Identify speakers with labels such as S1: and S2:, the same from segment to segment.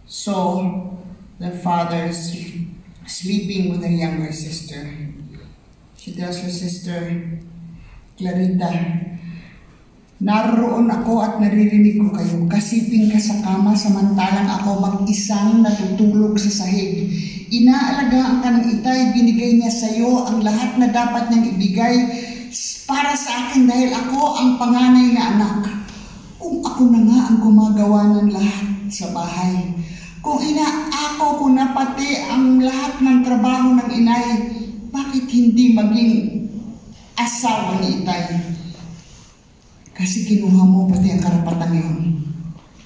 S1: saw the father sleeping with her younger sister. She tells her sister, Clarita, naroon ako at naririnig ko kayo. Kasiping ka sa kama samantalang ako mag-isang natutulog sa sahig. Inaalagaan ka ng itay, binigay niya sa iyo ang lahat na dapat niyang ibigay para sa akin dahil ako ang panganay na anak. Kung ako na nga ang gumagawa ng lahat sa bahay, kung inaako ko na pati ang lahat ng trabaho ng inay, bakit hindi maging asawa ni itay? Kasi kinuha mo pati ang karapatan yun.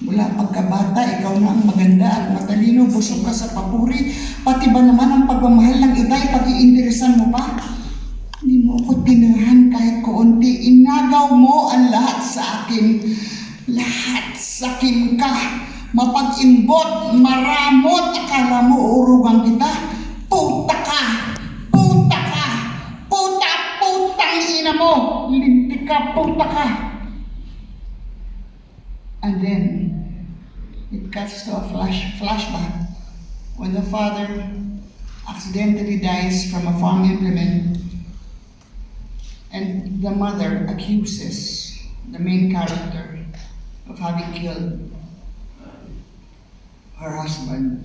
S1: Mula pagkabata, ikaw na ang maganda at matalino, busog ka sa papuri, pati ba naman ang pagmamahal ng itay, pag-iinteresan mo pa? Hindi mo ako tinahan kahit kaunti. Inagaw mo ang lahat sa akin. Lahat sakin ka. Mapag-imbot, maramot, akala mo uurugan kita. Puta ka! Puta ka! Puta! Putang ina mo! Lintik ka! Puta ka! And then, it cuts to a flashback when the father accidentally dies from a farm implement and the mother accuses the main character of having killed her husband,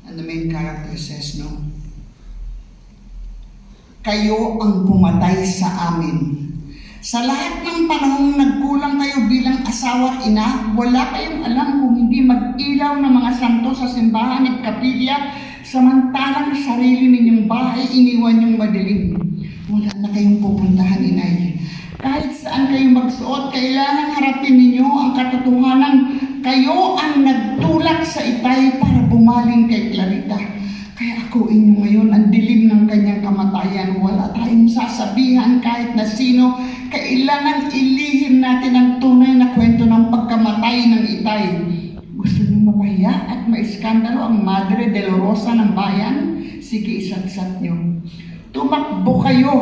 S1: and the main character says, no. Kayo ang pumatay sa amin. Sa lahat ng panahong nagkulang kayo bilang asawa at ina, wala kayong alam kung hindi mag-ilaw ng mga santo sa simbahan at kapilya, samantalang sarili ninyong bahay iniwan niyong madilim. Wala na kayong pupuntahan, inay. Kahit saan kayo magsuot, kailangan harapin ninyo ang katotohanan. Kayo ang nagtulak sa itay para bumaling kay Clarita. Kaya ako inyo ngayon, ang dilim ng kanyang kamatayan. Wala tayong sasabihan kahit na sino. Kailangan ilihim natin ang tunay na kwento ng pagkamatay ng itay. Gusto niyo mapahiya at maiskandalo ang Madre Dolorosa ng bayan? Sige, isatsat niyo. Tumakbo kayo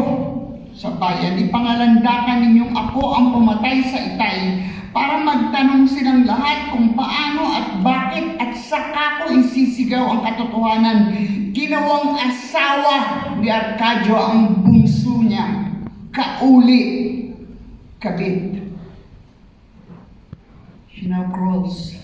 S1: sa bayan. Ipangalandakan ninyong ako ang pumatay sa itay para magtanong silang lahat kung paano at bakit at saka ko isisigaw ang katotohanan. Ginawang asawa ni Arcadio ang bungso niya. Kauli, kabit. She now crawls